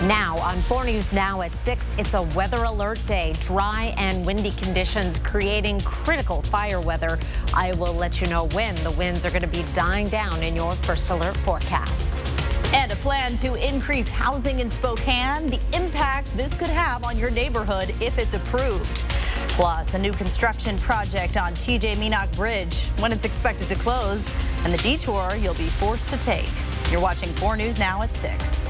Now on 4 News Now at 6, it's a weather alert day. Dry and windy conditions creating critical fire weather. I will let you know when the winds are going to be dying down in your first alert forecast. And a plan to increase housing in Spokane, the impact this could have on your neighborhood if it's approved. Plus, a new construction project on TJ Meenock Bridge, when it's expected to close, and the detour you'll be forced to take. You're watching 4 News Now at 6.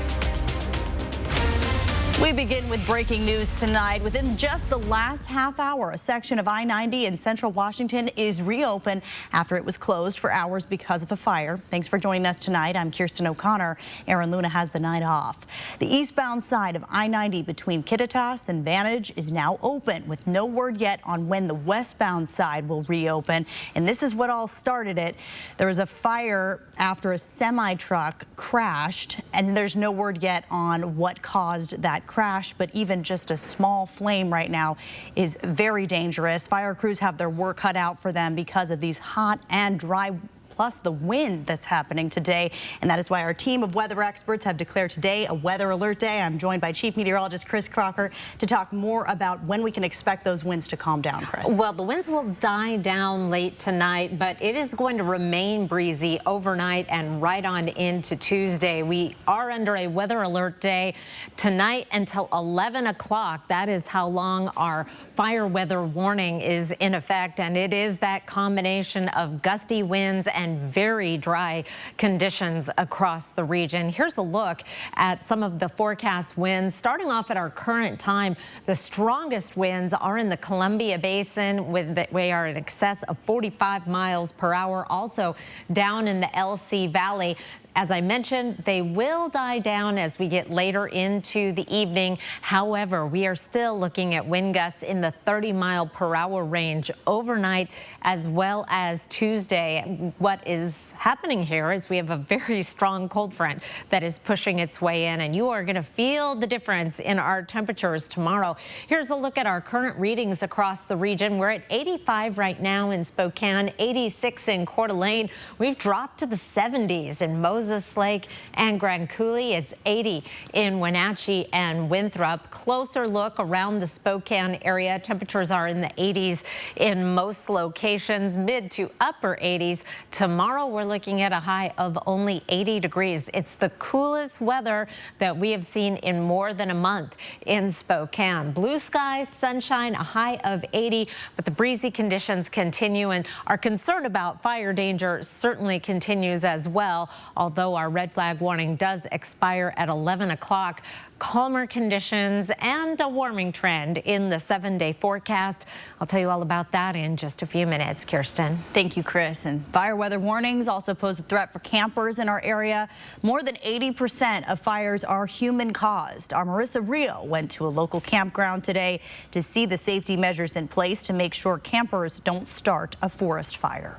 We begin with breaking news tonight. Within just the last half hour, a section of I-90 in central Washington is reopened after it was closed for hours because of a fire. Thanks for joining us tonight. I'm Kirsten O'Connor. Aaron Luna has the night off. The eastbound side of I-90 between Kittitas and Vantage is now open, with no word yet on when the westbound side will reopen. And this is what all started it. There was a fire after a semi-truck crashed, and there's no word yet on what caused that crash, but even just a small flame right now is very dangerous. Fire crews have their work cut out for them because of these hot and dry, plus the wind that's happening today. And that is why our team of weather experts have declared today a weather alert day. I'm joined by Chief Meteorologist Chris Crocker to talk more about when we can expect those winds to calm down, Chris. Well, the winds will die down late tonight, but it is going to remain breezy overnight and right on into Tuesday. We are under a weather alert day tonight until 11 o'clock. That is how long our fire weather warning is in effect, and it is that combination of gusty winds and very dry conditions across the region. Here's a look at some of the forecast winds. Starting off at our current time, the strongest winds are in the Columbia Basin, we are in excess of 45 miles per hour. Also down in the LC Valley. As I mentioned, they will die down as we get later into the evening. However, we are still looking at wind gusts in the 30-mile-per-hour range overnight as well as Tuesday. What is happening here is we have a very strong cold front that is pushing its way in, and you are going to feel the difference in our temperatures tomorrow. Here's a look at our current readings across the region. We're at 85 right now in Spokane, 86 in Coeur d'Alene. We've dropped to the 70s in Moses Lake and Grand Coulee. It's 80 in Wenatchee and Winthrop. Closer look around the Spokane area. Temperatures are in the 80s in most locations, mid to upper 80s. Tomorrow we're looking at a high of only 80 degrees. It's the coolest weather that we have seen in more than a month in Spokane. Blue skies, sunshine, a high of 80, but the breezy conditions continue, and our concern about fire danger certainly continues as well. Although our red flag warning does expire at 11 o'clock, calmer conditions and a warming trend in the 7-day forecast. I'll tell you all about that in just a few minutes. Kirsten. Thank you, Chris. And fire weather warnings also pose a threat for campers in our area. More than 80% of fires are human caused. Our Marissa Rio went to a local campground today to see the safety measures in place to make sure campers don't start a forest fire.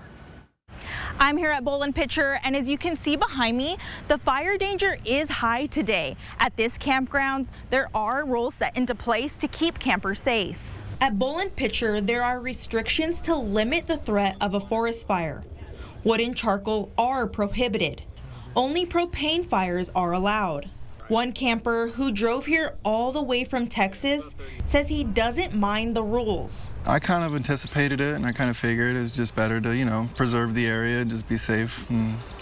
I'm here at Boland Pitcher, and as you can see behind me, the fire danger is high today. At this campground, there are rules set into place to keep campers safe. At Boland Pitcher, there are restrictions to limit the threat of a forest fire. Wood and charcoal are prohibited. Only propane fires are allowed. One camper who drove here all the way from Texas says he doesn't mind the rules. I kind of anticipated it, and I kind of figured it's just better to, preserve the area, just be safe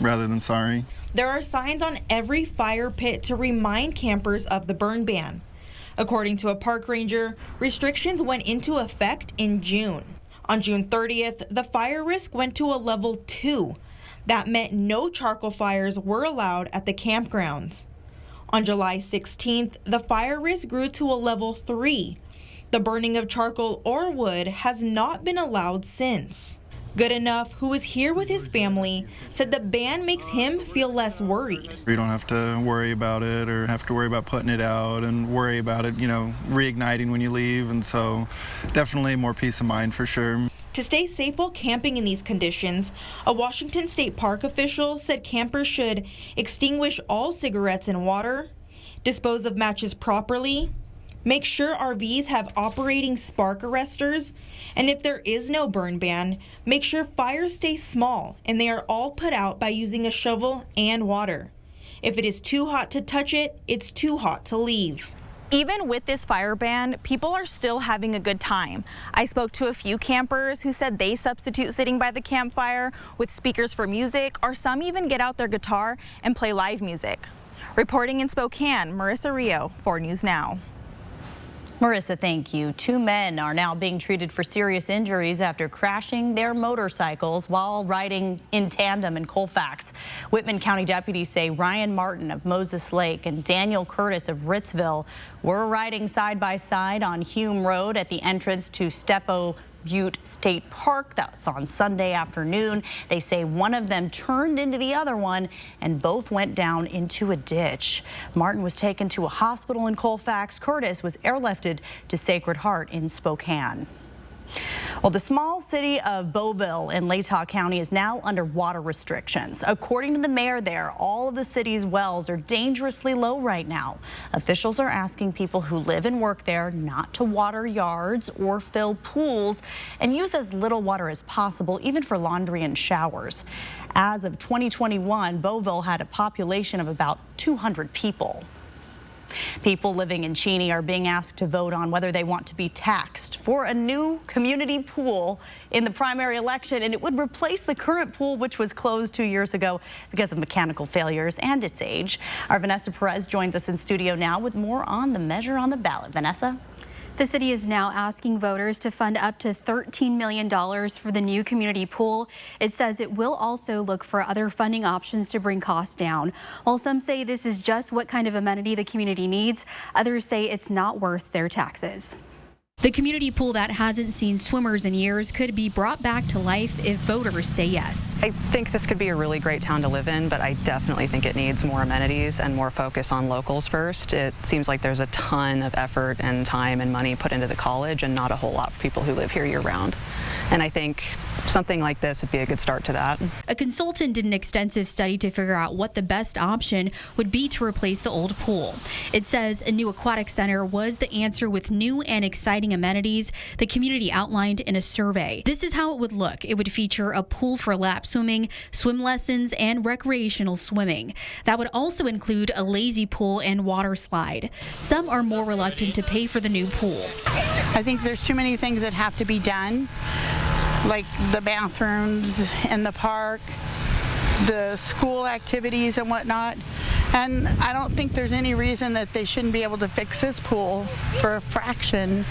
rather than sorry. There are signs on every fire pit to remind campers of the burn ban. According to a park ranger, restrictions went into effect in June. On June 30th, the fire risk went to a level 2. That meant no charcoal fires were allowed at the campgrounds. On July 16th, the fire risk grew to a level 3. The burning of charcoal or wood has not been allowed since. Good Enough, who was here with his family, said the ban makes him feel less worried. You don't have to worry about it or have to worry about putting it out and worry about it, reigniting when you leave. And so definitely more peace of mind for sure. To stay safe while camping in these conditions, a Washington State Park official said campers should extinguish all cigarettes and water, dispose of matches properly, make sure RVs have operating spark arresters, and if there is no burn ban, make sure fires stay small and they are all put out by using a shovel and water. If it is too hot to touch it, it's too hot to leave. Even with this fire ban, people are still having a good time. I spoke to a few campers who said they substitute sitting by the campfire with speakers for music, or some even get out their guitar and play live music. Reporting in Spokane, Marissa Rio, 4 News Now. Marissa, thank you. 2 men are now being treated for serious injuries after crashing their motorcycles while riding in tandem in Colfax. Whitman County deputies say Ryan Martin of Moses Lake and Daniel Curtis of Ritzville were riding side by side on Hume Road at the entrance to Stepo Butte State Park. That's on Sunday afternoon. They say one of them turned into the other one and both went down into a ditch. Martin was taken to a hospital in Colfax. Curtis was airlifted to Sacred Heart in Spokane. Well, the small city of Beauville in Latah County is now under water restrictions. According to the mayor there, all of the city's wells are dangerously low right now. Officials are asking people who live and work there not to water yards or fill pools and use as little water as possible, even for laundry and showers. As of 2021, Beauville had a population of about 200 people. People living in Cheney are being asked to vote on whether they want to be taxed for a new community pool in the primary election, and it would replace the current pool, which was closed 2 years ago because of mechanical failures and its age. Our Vanessa Perez joins us in studio now with more on the measure on the ballot. Vanessa? The city is now asking voters to fund up to $13 million for the new community pool. It says it will also look for other funding options to bring costs down. While some say this is just what kind of amenity the community needs, others say it's not worth their taxes. The community pool that hasn't seen swimmers in years could be brought back to life if voters say yes. I think this could be a really great town to live in, but I definitely think it needs more amenities and more focus on locals first. It seems like there's a ton of effort and time and money put into the college and not a whole lot for people who live here year-round. And I think something like this would be a good start to that. A consultant did an extensive study to figure out what the best option would be to replace the old pool. It says a new aquatic center was the answer with new and exciting amenities the community outlined in a survey. This is how it would look. It would feature a pool for lap swimming, swim lessons, and recreational swimming. That would also include a lazy pool and water slide. Some are more reluctant to pay for the new pool. I think there's too many things that have to be done, like the bathrooms in the park, the school activities and whatnot. And I don't think there's any reason that they shouldn't be able to fix this pool for a fraction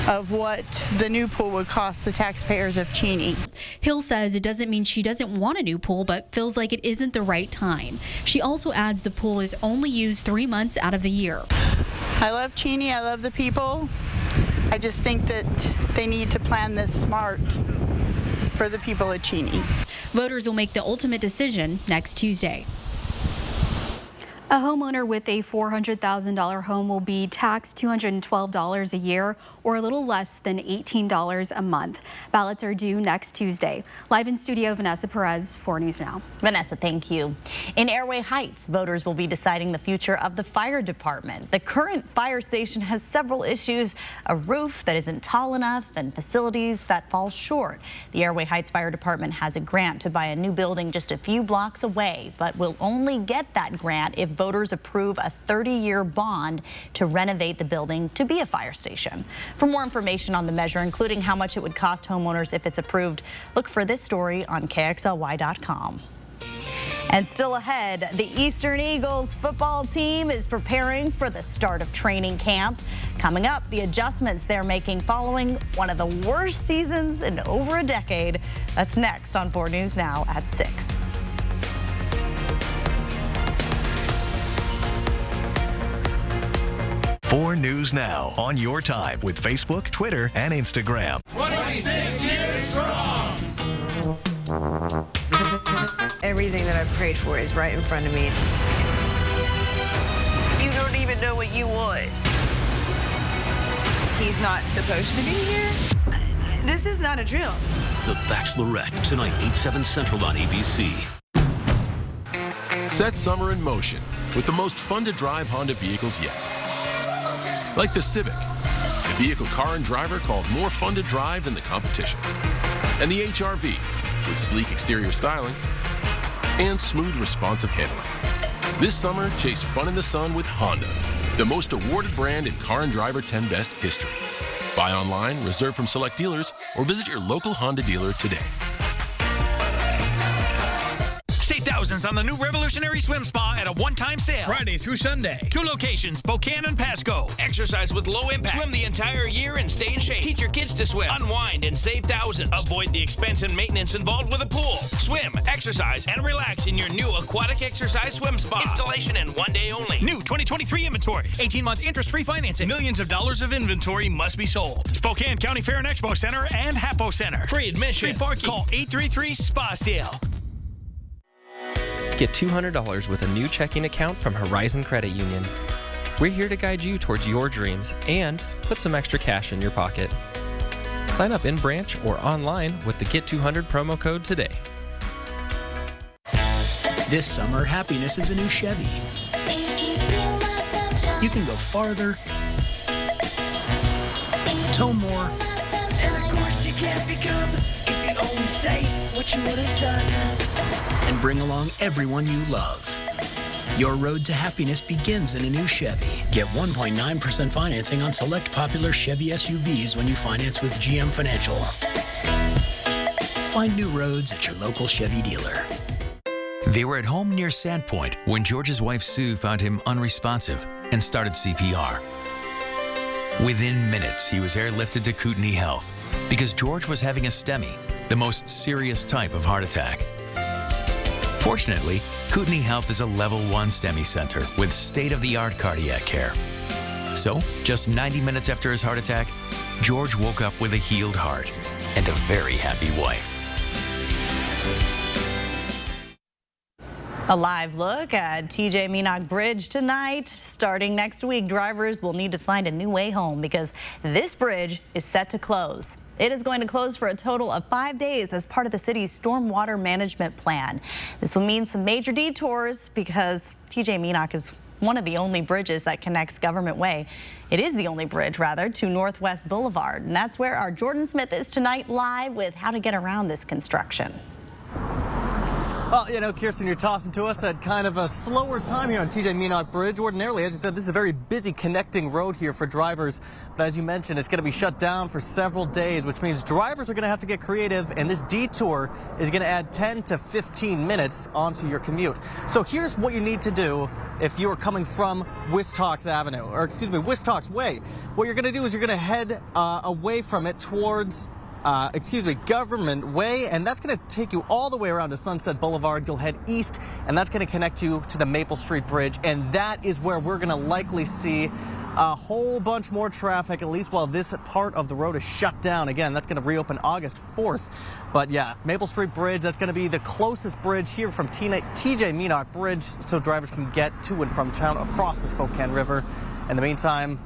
of what the new pool would cost the taxpayers of Cheney. Hill says it doesn't mean she doesn't want a new pool, but feels like it isn't the right time. She also adds the pool is only used 3 months out of the year. I love Cheney, I love the people. I just think that they need to plan this smart for the people of Cheney. Voters will make the ultimate decision next Tuesday. A homeowner with a $400,000 home will be taxed $212 a year, or a little less than $18 a month. Ballots are due next Tuesday. Live in studio, Vanessa Perez, 4 News Now. Vanessa, thank you. In Airway Heights, voters will be deciding the future of the fire department. The current fire station has several issues: a roof that isn't tall enough and facilities that fall short. The Airway Heights Fire Department has a grant to buy a new building just a few blocks away, but will only get that grant if voters approve a 30-year bond to renovate the building to be a fire station. For more information on the measure, including how much it would cost homeowners if it's approved, look for this story on KXLY.com. And still ahead, the Eastern Eagles football team is preparing for the start of training camp. Coming up, the adjustments they're making following one of the worst seasons in over a decade. That's next on 4 News Now at 6. 4 News Now on your time with Facebook, Twitter, and Instagram. 26 years strong. Everything that I've prayed for is right in front of me. You don't even know what you want. He's not supposed to be here. This is not a drill. The Bachelorette, tonight, 8/7 Central on ABC. Set summer in motion with the most fun-to-drive Honda vehicles yet. Like the Civic, the vehicle car and driver called more fun to drive than the competition. And the HR-V, with sleek exterior styling and smooth, responsive handling. This summer, chase fun in the sun with Honda, the most awarded brand in Car and Driver 10 Best history. Buy online, reserve from select dealers, or visit your local Honda dealer today. Save thousands on the new Revolutionary Swim Spa at a one-time sale. Friday through Sunday. 2 locations, Spokane and Pasco. Exercise with low impact. Swim the entire year and stay in shape. Teach your kids to swim. Unwind and save thousands. Avoid the expense and maintenance involved with a pool. Swim, exercise, and relax in your new aquatic exercise swim spa. Installation in 1 day only. New 2023 inventory. 18-month interest-free financing. Millions of dollars of inventory must be sold. Spokane County Fair and Expo Center and Hapo Center. Free admission. Free parking. Call 833-SPA-SALE. Get $200 with a new checking account from Horizon Credit Union. We're here to guide you towards your dreams and put some extra cash in your pocket. Sign up in branch or online with the Get 200 promo code today. This summer, happiness is a new Chevy. You can go farther, tow more, and of course you can't become if you only say what you would have done. and bring along everyone you love. Your road to happiness begins in a new Chevy. Get 1.9% financing on select popular Chevy SUVs when you finance with GM Financial. Find new roads at your local Chevy dealer. They were at home near Sandpoint when George's wife Sue found him unresponsive and started CPR. Within minutes, he was airlifted to Kootenai Health because George was having a STEMI, the most serious type of heart attack. Fortunately, Kootenai Health is a level 1 STEMI center with state-of-the-art cardiac care. So, just 90 minutes after his heart attack, George woke up with a healed heart and a very happy wife. A live look at TJ Meenock Bridge tonight. Starting next week, drivers will need to find a new way home because this bridge is set to close. It is going to close for a total of 5 days as part of the city's stormwater management plan. This will mean some major detours because TJ Meenock is one of the only bridges that connects Government Way. It is the only bridge, rather, to Northwest Boulevard. And that's where our Jordan Smith is tonight, live with how to get around this construction. Well, you know, Kirsten, you're tossing to us at kind of a slower time here on TJ Meenock Bridge. Ordinarily, as you said, this is a very busy connecting road here for drivers. But as you mentioned, it's going to be shut down for several days, which means drivers are going to have to get creative. And this detour is going to add 10 to 15 minutes onto your commute. So here's what you need to do if you're coming from Wistox Avenue, or excuse me, Wistox Way. What you're going to do is you're going to head away from it towards Government Way, and that's going to take you all the way around to Sunset Boulevard. You'll head east, and that's going to connect you to the Maple Street Bridge, and that is where we're going to likely see a whole bunch more traffic, at least while this part of the road is shut down. Again, that's going to reopen August 4th. But yeah, Maple Street Bridge, that's going to be the closest bridge here from TJ Meenock Bridge, so drivers can get to and from town across the Spokane River. In the meantime,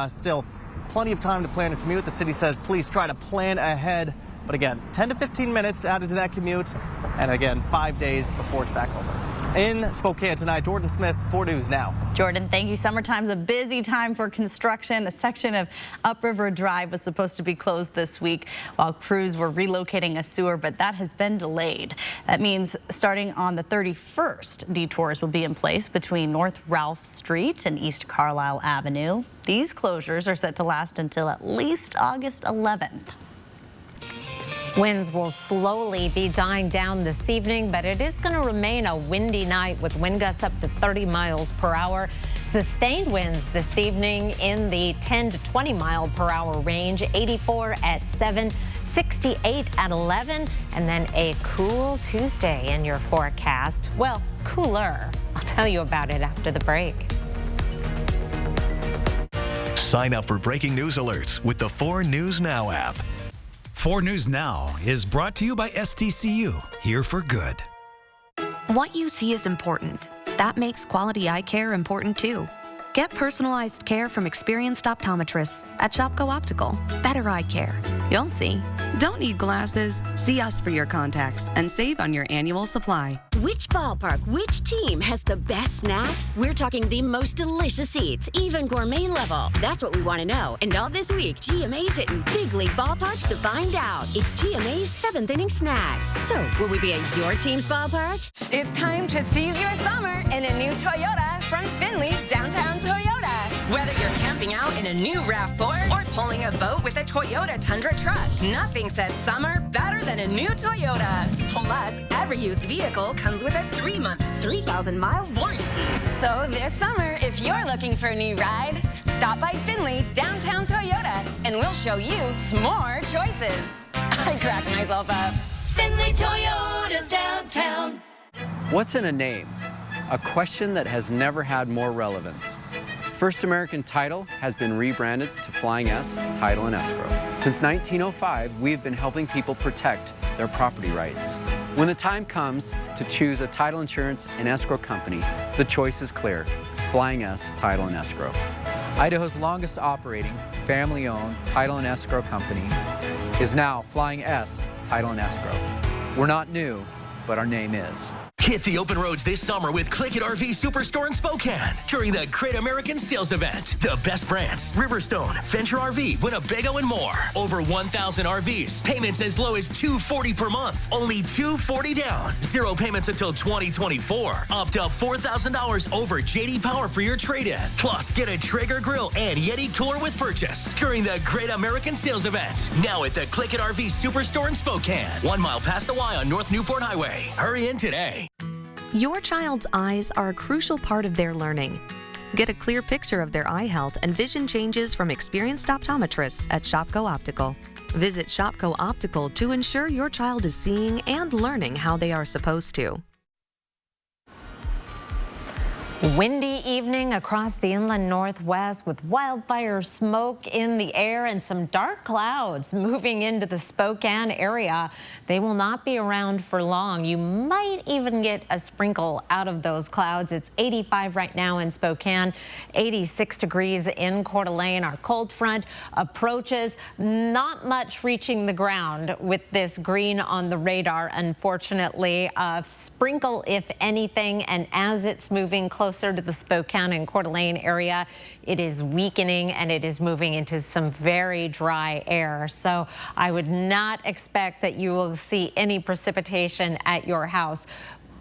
still plenty of time to plan a commute. The city says please try to plan ahead. But again, 10 to 15 minutes added to that commute. And again, 5 days before it's back over. In Spokane tonight, Jordan Smith, 4 News Now. Jordan, thank you. Summertime's a busy time for construction. A section of Upriver Drive was supposed to be closed this week while crews were relocating a sewer, but that has been delayed. That means starting on the 31st, detours will be in place between North Ralph Street and East Carlisle Avenue. These closures are set to last until at least August 11th. Winds will slowly be dying down this evening, but it is going to remain a windy night with wind gusts up to 30 miles per hour. Sustained winds this evening in the 10 to 20 mile per hour range, 84 at 7, 68 at 11, and then a cool Tuesday in your forecast. Well, cooler. I'll tell you about it after the break. Sign up for breaking news alerts with the 4 News Now app. 4 News Now is brought to you by STCU, here for good. What you see is important. That makes quality eye care important too. Get personalized care from experienced optometrists at Shopko Optical. Better eye care. You'll see. Don't need glasses? See us for your contacts and save on your annual supply. Which ballpark, which team has the best snacks? We're talking the most delicious seats, even gourmet level. That's what we want to know. And all this week, GMA's hitting big league ballparks to find out. It's GMA's 7th inning snacks. So, will we be at your team's ballpark? It's time to seize your summer in a new Toyota from Findlay Downtown Toyota. Whether you're camping out in a new RAV4 or pulling a boat with a Toyota Tundra truck, nothing says summer better than a new Toyota. Plus, every used vehicle comes with a 3-month, 3,000-mile warranty. So this summer, if you're looking for a new ride, stop by Findlay Downtown Toyota and we'll show you some more choices. I cracked myself up. Findlay Toyota's downtown. What's in a name? A question that has never had more relevance. First American Title has been rebranded to Flying S Title and Escrow. Since 1905, we've been helping people protect their property rights. When the time comes to choose a title insurance and escrow company, the choice is clear: Flying S Title and Escrow. Idaho's longest operating, family-owned title and escrow company is now Flying S Title and Escrow. We're not new, but our name is. Hit the open roads this summer with Click It RV Superstore in Spokane during the Great American Sales Event. The best brands: Riverstone, Venture RV, Winnebago, and more. Over 1,000 RVs. Payments as low as $240 per month. Only $240 down. 0 payments until 2024. Up to $4,000 over JD Power for your trade-in. Plus, get a Traeger grill and Yeti cooler with purchase during the Great American Sales Event. Now at the Click It RV Superstore in Spokane. 1 mile past the Y on North Newport Highway. Hurry in today. Your child's eyes are a crucial part of their learning. Get a clear picture of their eye health and vision changes from experienced optometrists at Shopko Optical. Visit Shopko Optical to ensure your child is seeing and learning how they are supposed to. Windy evening across the inland northwest with wildfire smoke in the air and some dark clouds moving into the Spokane area. They will not be around for long. You might even get a sprinkle out of those clouds. It's 85 right now in Spokane, 86 degrees in Coeur d'Alene. Our cold front approaches, not much reaching the ground with this green on the radar, unfortunately. A sprinkle, if anything, and as it's moving closer to the Spokane and Coeur d'Alene area, it is weakening and it is moving into some very dry air. So I would not expect that you will see any precipitation at your house.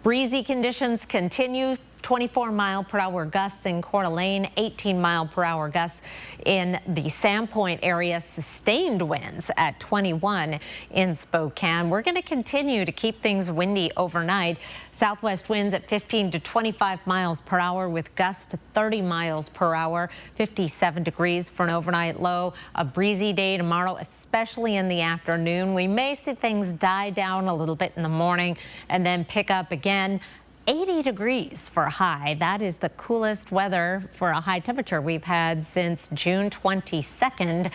Breezy conditions continue. 24-mile-per-hour gusts in Coeur d'Alene, 18-mile-per-hour gusts in the Sandpoint area, sustained winds at 21 in Spokane. We're going to continue to keep things windy overnight. Southwest winds at 15 to 25 miles per hour with gusts to 30 miles per hour, 57 degrees for an overnight low. A breezy day tomorrow, especially in the afternoon. We may see things die down a little bit in the morning and then pick up again. 80 degrees for a high. That is the coolest weather for a high temperature we've had since June 22nd.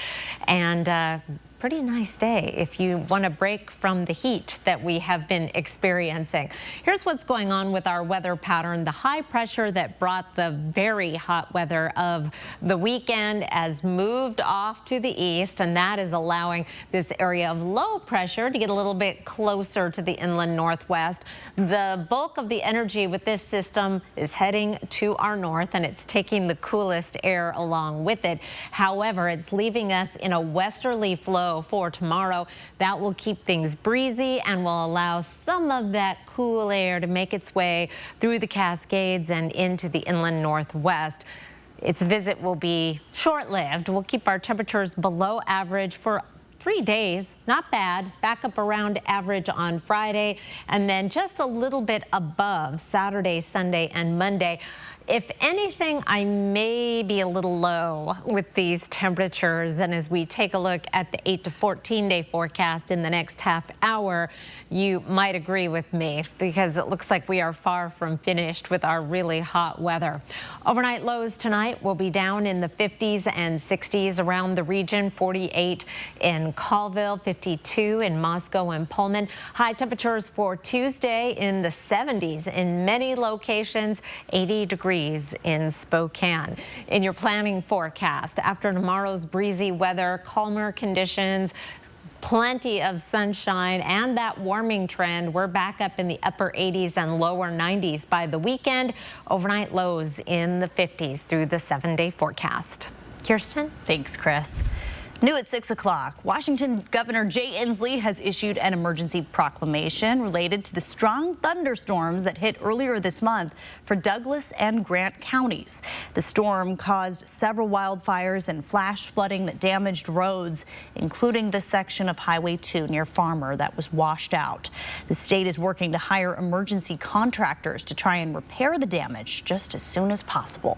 And pretty nice day if you want to break from the heat that we have been experiencing. Here's what's going on with our weather pattern. The high pressure that brought the very hot weather of the weekend has moved off to the east, and that is allowing this area of low pressure to get a little bit closer to the inland northwest. The bulk of the energy with this system is heading to our north, and it's taking the coolest air along with it. However, it's leaving us in a westerly flow for tomorrow. That will keep things breezy and will allow some of that cool air to make its way through the Cascades and into the inland northwest. Its visit will be short-lived. We'll keep our temperatures below average for 3 days, not bad. Back up around average on Friday, and then just a little bit above Saturday, Sunday, and Monday. If anything, I may be a little low with these temperatures. And as we take a look at the 8 to 14 day forecast in the next half hour, you might agree with me because it looks like we are far from finished with our really hot weather. Overnight lows tonight will be down in the 50s and 60s around the region, 48 in Colville, 52 in Moscow and Pullman. High temperatures for Tuesday in the 70s in many locations, 80 degrees in Spokane. In your planning forecast, after tomorrow's breezy weather, calmer conditions, Plenty of sunshine and that warming trend. We're back up in the upper 80s and lower 90s by the weekend. Overnight lows in the 50s through the 7-day forecast. Kirsten? Thanks, Chris. New at 6 o'clock, Washington Governor Jay Inslee has issued an emergency proclamation related to the strong thunderstorms that hit earlier this month for Douglas and Grant counties. The storm caused several wildfires and flash flooding that damaged roads, including the section of Highway 2 near Farmer that was washed out. The state is working to hire emergency contractors to try and repair the damage just as soon as possible.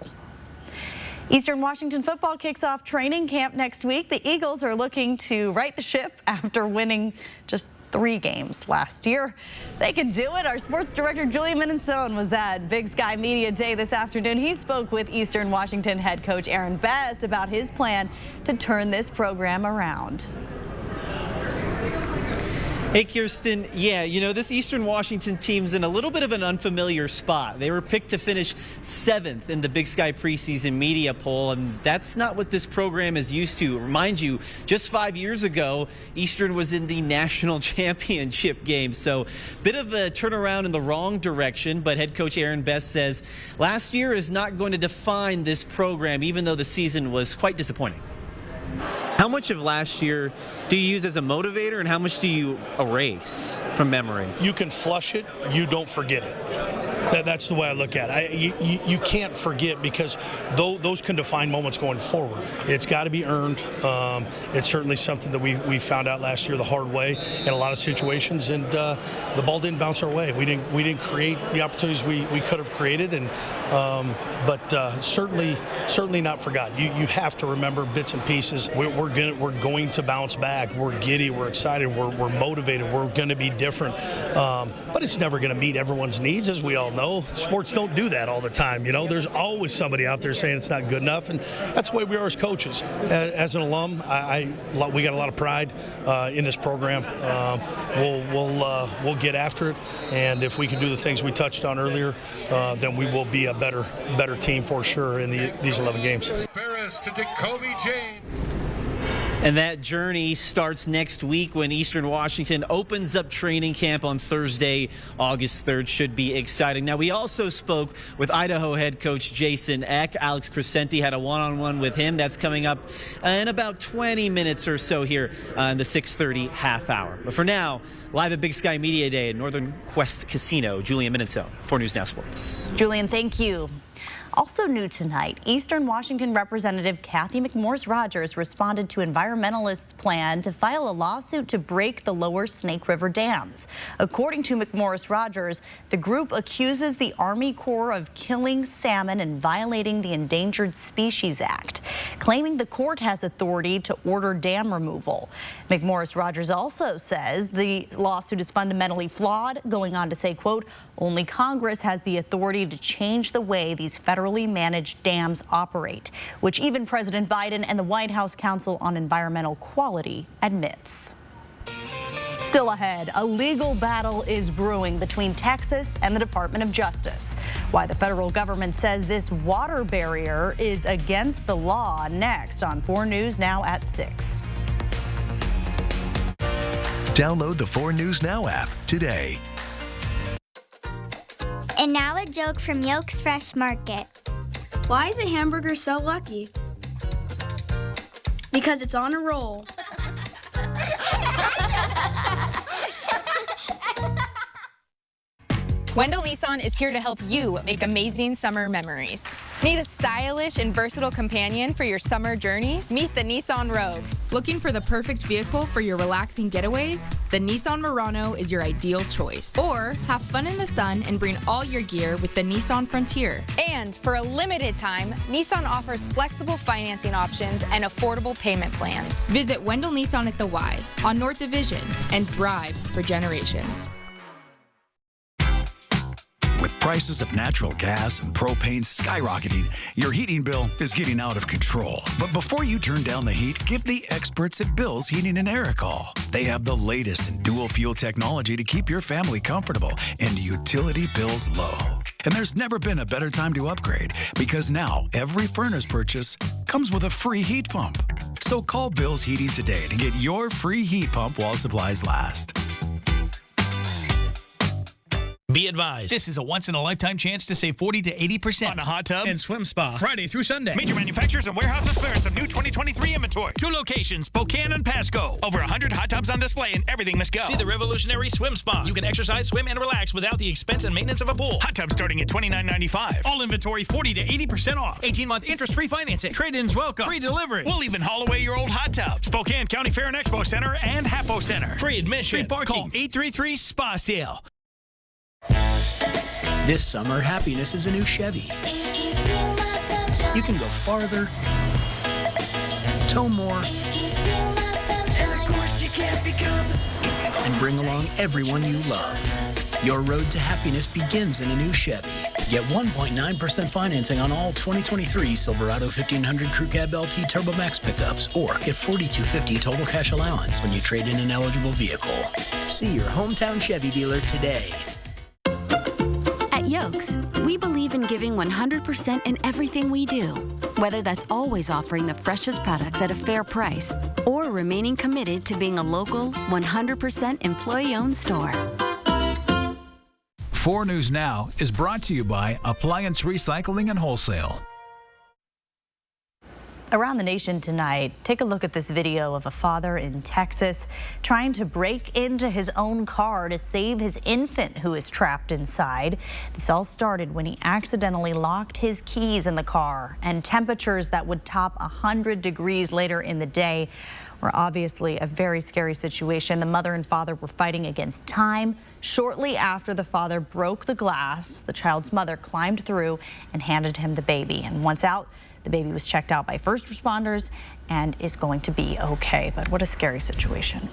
Eastern Washington football kicks off training camp next week. The Eagles are looking to right the ship after winning just 3 games last year. They can do it. Our sports director, Julian Minnesone, was at Big Sky Media Day this afternoon. He spoke with Eastern Washington head coach Aaron Best about his plan to turn this program around. Hey, Kirsten. Yeah, you know, this Eastern Washington team's in a little bit of an unfamiliar spot. They were picked to finish 7th in the Big Sky preseason media poll, and that's not what this program is used to. Remind you, just 5 years ago, Eastern was in the national championship game. So, bit of a turnaround in the wrong direction, but head coach Aaron Best says last year is not going to define this program, even though the season was quite disappointing. How much of last year do you use as a motivator, and how much do you erase from memory? You can flush it, you don't forget it. That's the way I look at it. You can't forget, because those can define moments going forward. It's got to be earned. It's certainly something that we found out last year the hard way in a lot of situations, and the ball didn't bounce our way. We didn't create the opportunities we could have created, and but certainly not forgotten. You have to remember bits and pieces. We're going to bounce back. We're giddy. We're excited. We're motivated. We're going to be different. But it's never going to meet everyone's needs, as we all know. Sports don't do that all the time. You know, there's always somebody out there saying it's not good enough, and that's the way we are as coaches. As an alum, we got a lot of pride in this program. We'll get after it, and if we can do the things we touched on earlier, then we will be a better team for sure in these 11 games. Ferris to Jacoby James. And that journey starts next week when Eastern Washington opens up training camp on Thursday, August 3rd. Should be exciting. Now, we also spoke with Idaho head coach Jason Eck. Alex Crescenti had a one-on-one with him. That's coming up in about 20 minutes or so here in the 6:30 half hour. But for now, live at Big Sky Media Day at Northern Quest Casino, Julian Minnesone, 4 News Now Sports. Julian, thank you. Also new tonight, Eastern Washington Representative Kathy McMorris-Rodgers responded to environmentalists' plan to file a lawsuit to break the lower Snake River dams. According to McMorris-Rodgers, the group accuses the Army Corps of killing salmon and violating the Endangered Species Act, claiming the court has authority to order dam removal. McMorris-Rodgers also says the lawsuit is fundamentally flawed, going on to say, quote, only Congress has the authority to change the way these federally managed dams operate, which even President Biden and the White House Council on Environmental Quality admits. Still ahead, a legal battle is brewing between Texas and the Department of Justice. Why the federal government says this water barrier is against the law, next on 4 News Now at 6. Download the 4 News Now app today. And now a joke from Yolk's Fresh Market. Why is a hamburger so lucky? Because it's on a roll. Wendell Nissan is here to help you make amazing summer memories. Need a stylish and versatile companion for your summer journeys? Meet the Nissan Rogue. Looking for the perfect vehicle for your relaxing getaways? The Nissan Murano is your ideal choice. Or have fun in the sun and bring all your gear with the Nissan Frontier. And for a limited time, Nissan offers flexible financing options and affordable payment plans. Visit Wendell Nissan at the Y on North Division and drive for generations. With prices of natural gas and propane skyrocketing, your heating bill is getting out of control. But before you turn down the heat, give the experts at Bill's Heating and Air a call. They have the latest in dual fuel technology to keep your family comfortable and utility bills low. And there's never been a better time to upgrade, because now every furnace purchase comes with a free heat pump. So call Bill's Heating today to get your free heat pump while supplies last. Be advised, this is a once-in-a-lifetime chance to save 40 to 80% on a hot tub and swim spa. Friday through Sunday. Major manufacturers and warehouses clearance of new 2023 inventory. 2 locations, Spokane and Pasco. Over 100 hot tubs on display and everything must go. See the revolutionary swim spa. You can exercise, swim, and relax without the expense and maintenance of a pool. Hot tubs starting at $29.95. All inventory 40 to 80% off. 18-month interest-free financing. Trade-ins welcome. Free delivery. We'll even haul away your old hot tub. Spokane County Fair and Expo Center and Hapo Center. Free admission. Free parking. Call 833-SPA-SALE. This summer, happiness is a new Chevy. You can go farther, tow more, and bring along everyone you love. Your road to happiness begins in a new Chevy. Get 1.9% financing on all 2023 Silverado 1500 Crew Cab LT Turbo Max pickups, or get $4,250 total cash allowance when you trade in an eligible vehicle. See your hometown Chevy dealer today. At Yokes, we believe in giving 100% in everything we do, whether that's always offering the freshest products at a fair price or remaining committed to being a local, 100% employee-owned store. 4 News Now is brought to you by Appliance Recycling and Wholesale. Around the nation tonight, take a look at this video of a father in Texas trying to break into his own car to save his infant who is trapped inside. This all started when he accidentally locked his keys in the car, and temperatures that would top 100 degrees later in the day were obviously a very scary situation. The mother and father were fighting against time. Shortly after the father broke the glass, the child's mother climbed through and handed him the baby. And once out, the baby was checked out by first responders and is going to be okay. But what a scary situation.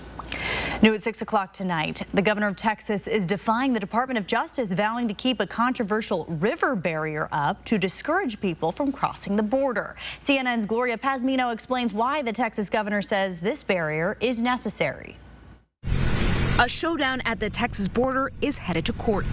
New at 6 o'clock tonight, the governor of Texas is defying the Department of Justice, vowing to keep a controversial river barrier up to discourage people from crossing the border. CNN's Gloria Pazmino explains why the Texas governor says this barrier is necessary. A showdown at the Texas border is headed to court.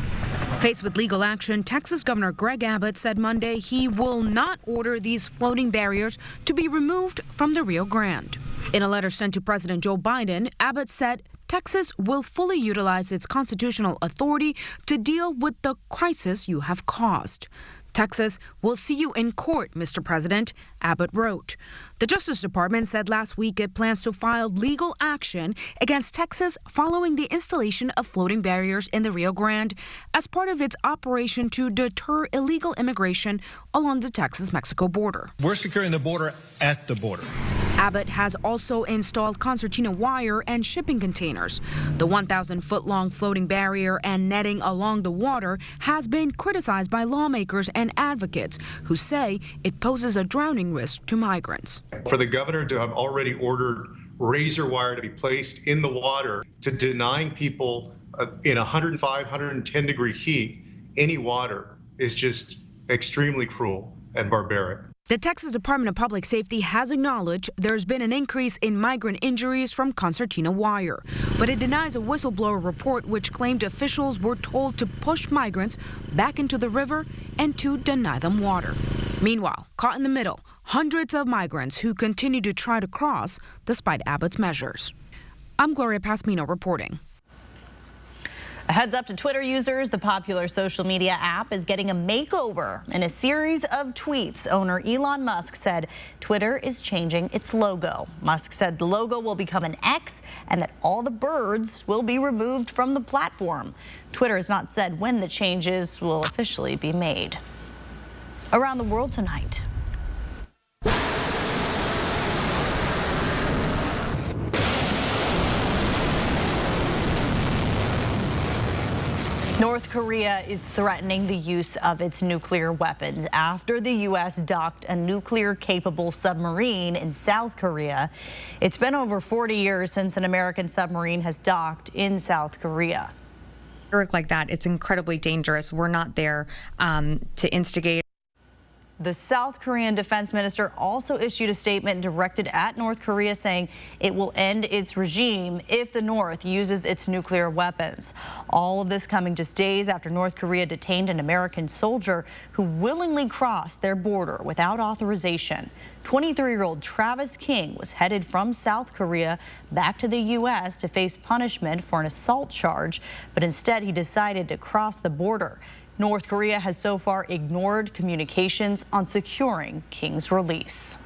Faced with legal action, Texas Governor Greg Abbott said Monday he will not order these floating barriers to be removed from the Rio Grande. In a letter sent to President Joe Biden, Abbott said Texas will fully utilize its constitutional authority to deal with the crisis you have caused. Texas will see you in court, Mr. President, Abbott wrote. The Justice Department said last week it plans to file legal action against Texas following the installation of floating barriers in the Rio Grande as part of its operation to deter illegal immigration along the Texas-Mexico border. We're securing the border at the border. Abbott has also installed concertina wire and shipping containers. The 1,000-foot-long floating barrier and netting along the water has been criticized by lawmakers and advocates who say it poses a drowning risk to migrants. For the governor to have already ordered razor wire to be placed in the water to denying people in 105, 110 degree heat any water is just extremely cruel and barbaric. The Texas Department of Public Safety has acknowledged there's been an increase in migrant injuries from concertina wire, but it denies a whistleblower report which claimed officials were told to push migrants back into the river and to deny them water. Meanwhile, caught in the middle, hundreds of migrants who continue to try to cross despite Abbott's measures. I'm Gloria Pazmino reporting. A heads up to Twitter users, the popular social media app is getting a makeover. In a series of tweets, owner Elon Musk said Twitter is changing its logo. Musk said the logo will become an X and that all the birds will be removed from the platform. Twitter has not said when the changes will officially be made. Around the world tonight. North Korea is threatening the use of its nuclear weapons after the U.S. docked a nuclear-capable submarine in South Korea. It's been over 40 years since an American submarine has docked in South Korea. Work like that, it's incredibly dangerous. We're not there to instigate. The South Korean defense minister also issued a statement directed at North Korea saying it will end its regime if the North uses its nuclear weapons. All of this coming just days after North Korea detained an American soldier who willingly crossed their border without authorization. 23-year-old Travis King was headed from South Korea back to the U.S. to face punishment for an assault charge, but instead he decided to cross the border. North Korea has so far ignored communications on securing King's release.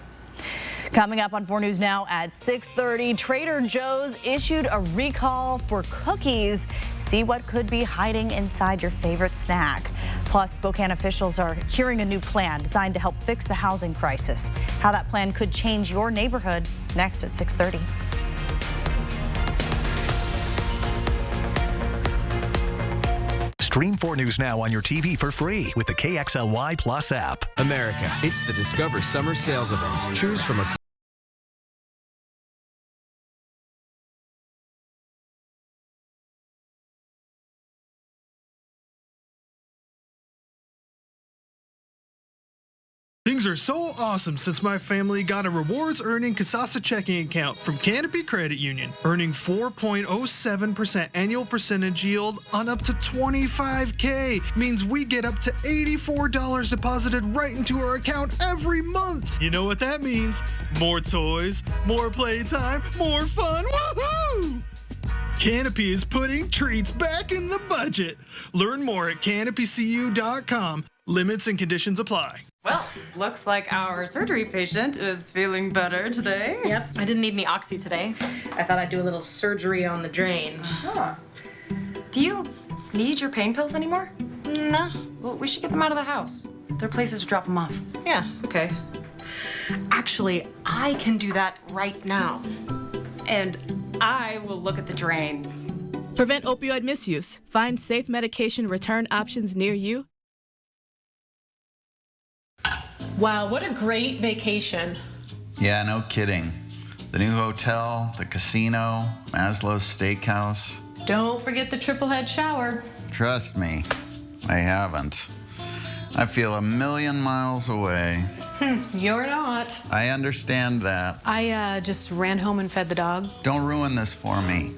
Coming up on 4 News Now at 6:30, Trader Joe's issued a recall for cookies. See what could be hiding inside your favorite snack. Plus, Spokane officials are hearing a new plan designed to help fix the housing crisis. How that plan could change your neighborhood, next at 6:30. Stream 4 News Now on your TV for free with the KXLY Plus app. America, it's the Discover Summer Sales Event. Choose from a Things are so awesome since my family got a rewards earning Kasasa checking account from Canopy Credit Union, earning 4.07% annual percentage yield on up to $25K. Means we get up to $84 deposited right into our account every month. You know what that means? More toys, more playtime, more fun. Woohoo! Canopy is putting treats back in the budget. Learn more at canopycu.com. Limits and conditions apply. Well, looks like our surgery patient is feeling better today. Yep, I didn't need any oxy today. I thought I'd do a little surgery on the drain. Huh. Do you need your pain pills anymore? No. Well, we should get them out of the house. There are places to drop them off. Yeah, okay. Actually, I can do that right now. And I will look at the drain. Prevent opioid misuse. Find safe medication return options near you. Wow, what a great vacation. Yeah, no kidding. The new hotel, the casino, Maslow's Steakhouse. Don't forget the triple head shower. Trust me, I haven't. I feel a million miles away. You're not. I understand that. I just ran home and fed the dog. Don't ruin this for me.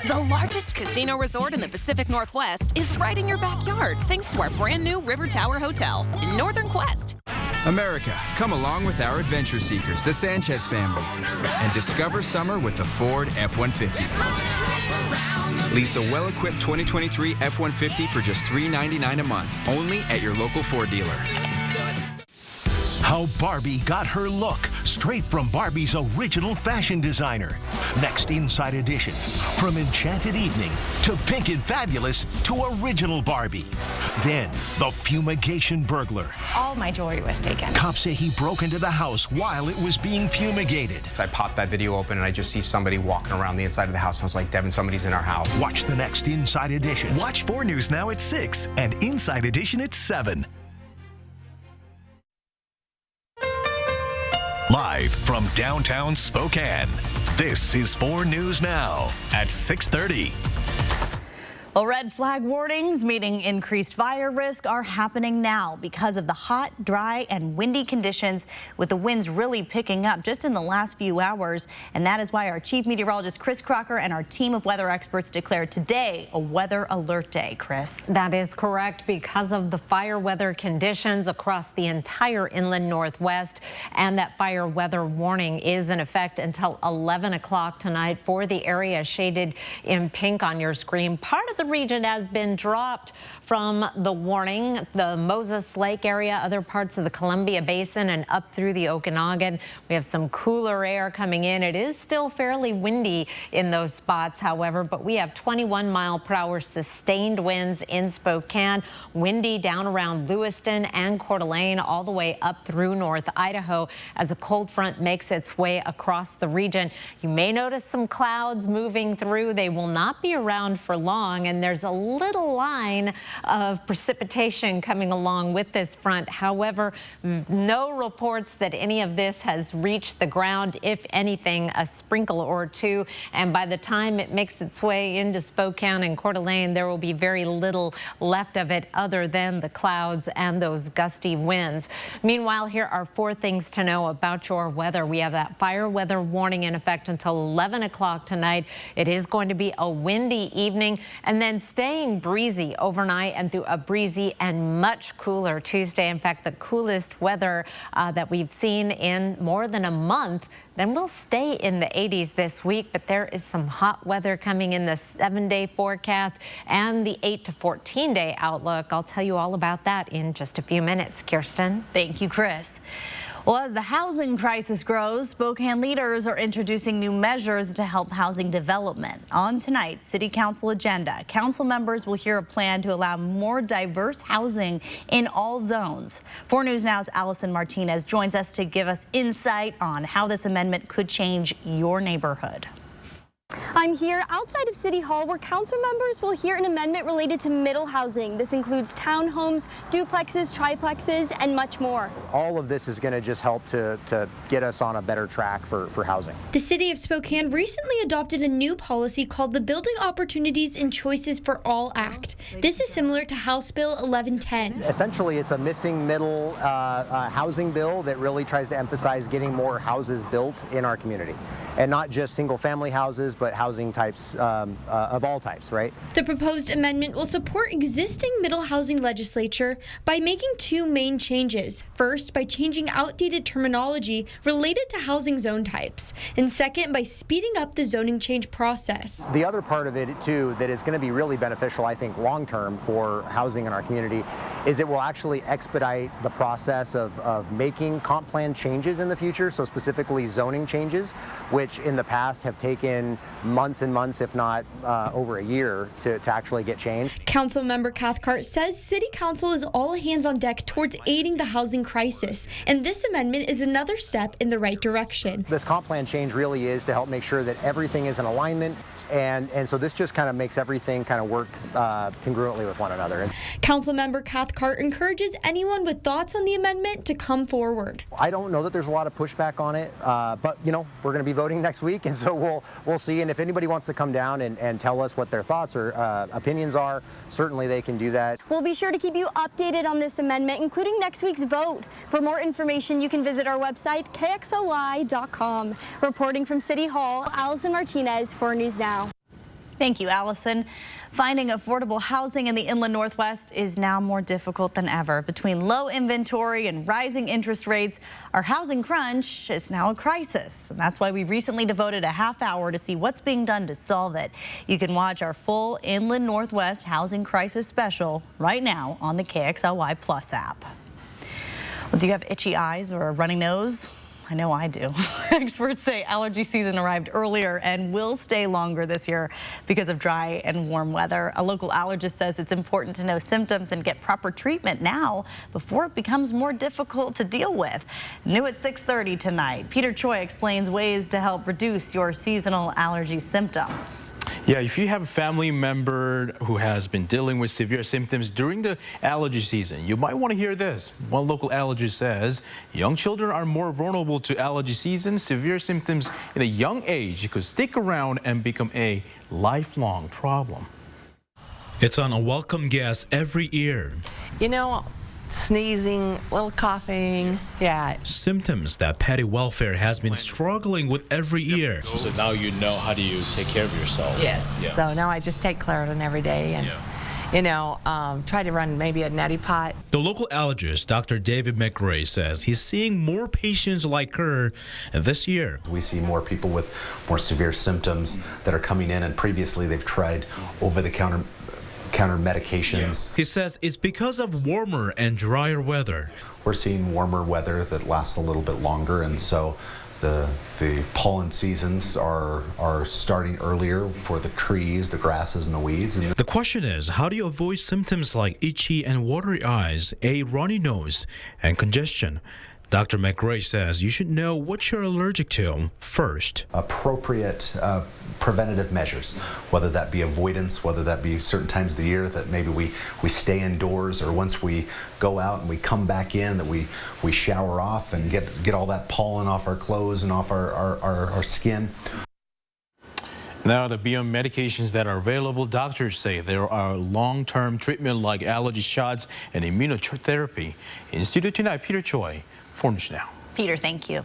The largest casino resort in the Pacific Northwest is right in your backyard thanks to our brand new River Tower Hotel in Northern Quest. America, come along with our adventure seekers, the Sanchez family, and discover summer with the Ford F-150. Lease a well-equipped 2023 F-150 for just $399 a month, only at your local Ford dealer. How Barbie got her look, straight from Barbie's original fashion designer. Next Inside Edition, from Enchanted Evening to Pink and Fabulous to Original Barbie. Then, the fumigation burglar. All my jewelry was taken. Cops say he broke into the house while it was being fumigated. I popped that video open and I just see somebody walking around the inside of the house. I was like, Devin, somebody's in our house. Watch the next Inside Edition. Watch 4 News Now at 6 and Inside Edition at 7. Live from downtown Spokane, this is 4 News Now at 6:30. Well, red flag warnings, meaning increased fire risk, are happening now because of the hot, dry, and windy conditions, with the winds really picking up just in the last few hours. And that is why our chief meteorologist, Chris Crocker, and our team of weather experts declared today a weather alert day. Chris. That is correct, because of the fire weather conditions across the entire inland Northwest. And that fire weather warning is in effect until 11 o'clock tonight for the area shaded in pink on your screen. Part of the region has been dropped from the warning. The Moses Lake area, other parts of the Columbia Basin, and up through the Okanagan. We have some cooler air coming in. It is still fairly windy in those spots, however, but we have 21-mile-per-hour sustained winds in Spokane, windy down around Lewiston and Coeur d'Alene, all the way up through North Idaho as a cold front makes its way across the region. You may notice some clouds moving through. They will not be around for long, and and there's a little line of precipitation coming along with this front. However, no reports that any of this has reached the ground. If anything, a sprinkle or two. And by the time it makes its way into Spokane and Coeur d'Alene, there will be very little left of it other than the clouds and those gusty winds. Meanwhile, here are 4 things to know about your weather. We have that fire weather warning in effect until 11 o'clock tonight. It is going to be a windy evening and then staying breezy overnight and through a breezy and much cooler Tuesday. In fact, the coolest weather that we've seen in more than a month. Then we'll stay in the 80s this week, but there is some hot weather coming in the 7-day forecast and the 8 to 14-day outlook. I'll tell you all about that in just a few minutes. Kirsten. Thank you, Chris. Well, as the housing crisis grows, Spokane leaders are introducing new measures to help housing development. On tonight's City Council agenda, council members will hear a plan to allow more diverse housing in all zones. 4 News Now's Allison Martinez joins us to give us insight on how this amendment could change your neighborhood. I'm here outside of City Hall where council members will hear an amendment related to middle housing. This includes townhomes, duplexes, triplexes, and much more. All of this is going to just help to get us on a better track for housing. The City of Spokane recently adopted a new policy called the Building Opportunities and Choices for All Act. This is similar to House Bill 1110. Essentially, it's a missing middle housing bill that really tries to emphasize getting more houses built in our community. And not just single-family houses, but housing types of all types, right? The proposed amendment will support existing middle housing legislature by making 2 main changes. First, by changing outdated terminology related to housing zone types. And second, by speeding up the zoning change process. The other part of it, too, that is going to be really beneficial, I think, long-term for housing in our community, is it will actually expedite the process of making comp plan changes in the future, so specifically zoning changes, which in the past have taken months and months, if not over a year, to actually get changed. Councilmember Cathcart says City Council is all hands on deck towards aiding the housing crisis, and this amendment is another step in the right direction. This comp plan change really is to help make sure that everything is in alignment, and so this just kind of makes everything kind of work congruently with one another. Councilmember Cathcart encourages anyone with thoughts on the amendment to come forward. I don't know that there's a lot of pushback on it, but you know, we're going to be voting next week, and so we'll see. And if anybody wants to come down and tell us what their thoughts or opinions are, certainly they can do that. We'll be sure to keep you updated on this amendment, including next week's vote. For more information, you can visit our website, KXLY.com. Reporting from City Hall, Allison Martinez, 4 News Now. Thank you, Allison. Finding affordable housing in the Inland Northwest is now more difficult than ever. Between low inventory and rising interest rates, our housing crunch is now a crisis. And that's why we recently devoted a half hour to see what's being done to solve it. You can watch our full Inland Northwest Housing Crisis special right now on the KXLY Plus app. Well, do you have itchy eyes or a runny nose? I know I do. Experts say allergy season arrived earlier and will stay longer this year because of dry and warm weather. A local allergist says it's important to know symptoms and get proper treatment now before it becomes more difficult to deal with. New at 6:30 tonight, Peter Choi explains ways to help reduce your seasonal allergy symptoms. Yeah, if you have a family member who has been dealing with severe symptoms during the allergy season, you might want to hear this. One local allergist says young children are more vulnerable to allergy season. Severe symptoms at a young age could stick around and become a lifelong problem. It's an unwelcome guest every year. You know, sneezing, little coughing, yeah. Symptoms that Petty Welfare has been struggling with every year. So now you know how do you take care of yourself. Yes. Yeah. So now I just take Claritin every day and, you know, try to run maybe a neti pot. The local allergist, Dr. David McRae, says he's seeing more patients like her this year. We see more people with more severe symptoms that are coming in, and previously they've tried over-the-counter medications. He says it's because of warmer and drier weather. We're seeing warmer weather that lasts a little bit longer, and so the pollen seasons are starting earlier for the trees, the grasses, and the weeds. And the question is, how do you avoid symptoms like itchy and watery eyes, a runny nose, and congestion? Dr. McRae says you should know what you're allergic to first. Appropriate preventative measures, whether that be avoidance, whether that be certain times of the year that maybe we stay indoors, or once we go out and we come back in, that we shower off and get all that pollen off our clothes and off our skin. Now, the beyond medications that are available, doctors say there are long-term treatment like allergy shots and immunotherapy. In studio tonight, Peter Choi, 4 News Now. Peter, thank you.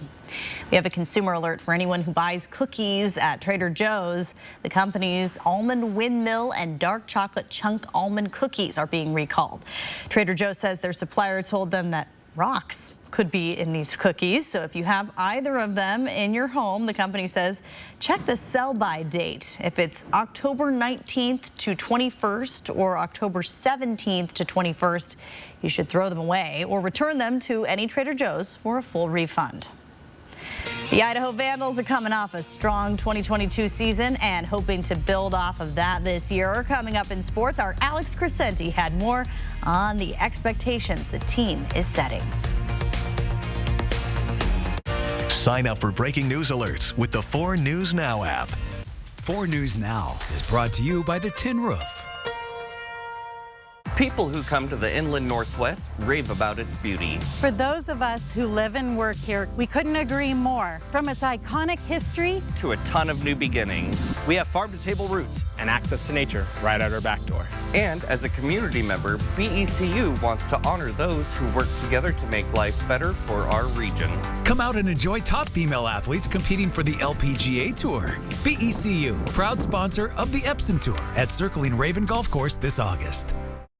We have a consumer alert for anyone who buys cookies at Trader Joe's. The company's Almond Windmill and Dark Chocolate Chunk Almond Cookies are being recalled. Trader Joe's says their supplier told them that rocks could be in these cookies. So if you have either of them in your home, the company says check the sell-by date. If it's October 19th to 21st or October 17th to 21st, you should throw them away or return them to any Trader Joe's for a full refund. The Idaho Vandals are coming off a strong 2022 season and hoping to build off of that this year. Coming up in sports, our Alex Crescenti had more on the expectations the team is setting. Sign up for breaking news alerts with the 4 News Now app. 4 News Now is brought to you by the Tin Roof. People who come to the Inland Northwest rave about its beauty. For those of us who live and work here, we couldn't agree more. From its iconic history to a ton of new beginnings. We have farm-to-table roots and access to nature right out our back door. And as a community member, BECU wants to honor those who work together to make life better for our region. Come out and enjoy top female athletes competing for the LPGA Tour. BECU, proud sponsor of the Epson Tour at Circling Raven Golf Course this August.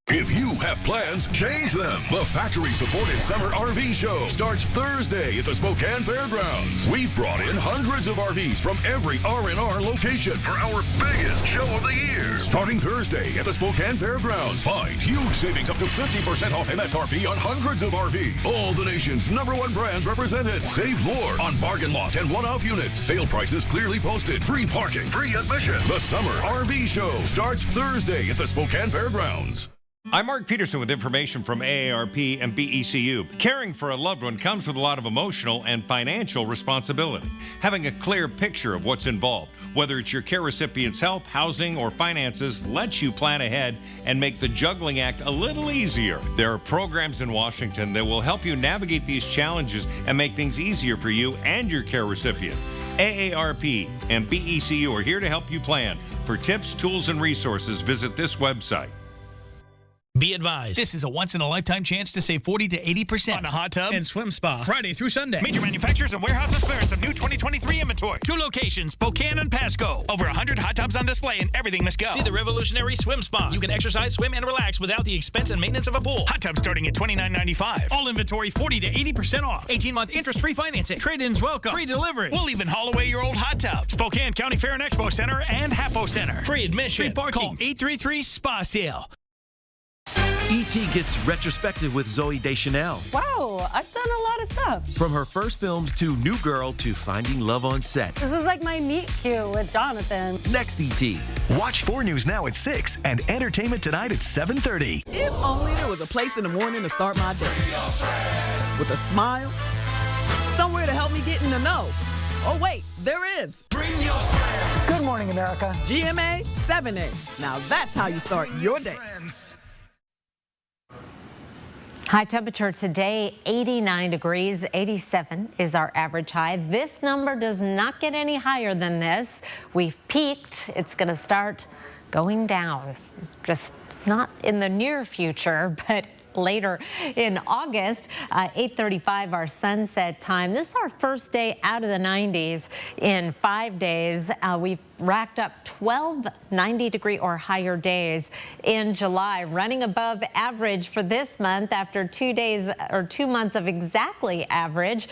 If you have plans, change them. The factory-supported Summer RV Show starts Thursday at the Spokane Fairgrounds. We've brought in hundreds of RVs from every R&R location for our biggest show of the year. Starting Thursday at the Spokane Fairgrounds, find huge savings up to 50% off MSRP on hundreds of RVs. All the nation's #1 brands represented. Save more on bargain lot and one-off units. Sale prices clearly posted. Free parking, free admission. The Summer RV Show starts Thursday at the Spokane Fairgrounds. I'm Mark Peterson with information from AARP and BECU. Caring for a loved one comes with a lot of emotional and financial responsibility. Having a clear picture of what's involved, whether it's your care recipient's health, housing, or finances, lets you plan ahead and make the juggling act a little easier. There are programs in Washington that will help you navigate these challenges and make things easier for you and your care recipient. AARP and BECU are here to help you plan. For tips, tools, and resources, visit this website. Be advised, this is a once-in-a-lifetime chance to save 40 to 80% on a hot tub and swim spa. Friday through Sunday. Major manufacturers and warehouses clearance of new 2023 inventory. 2 locations, Spokane and Pasco. Over 100 hot tubs on display and everything must go. See the revolutionary swim spa. You can exercise, swim, and relax without the expense and maintenance of a pool. Hot tub starting at $29.95. All inventory 40 to 80% off. 18-month interest-free financing. Trade-ins welcome. Free delivery. We'll even haul away your old hot tub. Spokane County Fair and Expo Center and Hapo Center. Free admission. Free parking. Call 833-SPA-SALE. E.T. gets retrospective with Zooey Deschanel. Wow, I've done a lot of stuff. From her first films to New Girl to Finding Love on Set. This was like my meet cute with Jonathan. Next, E.T. Watch 4 News Now at 6 and Entertainment Tonight at 7:30. If only there was a place in the morning to start my day. With a smile, somewhere to help me get in the know. Oh, wait, there is. Bring your friends. Good morning, America. GMA 7A. Now that's how you start your day. High temperature today, 89 degrees, 87 is our average high. This number does not get any higher than this. We've peaked. It's going to start going down. Just not in the near future, but later in August, 8:35 our sunset time. This is our first day out of the 90s in 5 days. We've racked up 12 90-degree or higher days in July, running above average for this month after 2 days or 2 months of exactly average.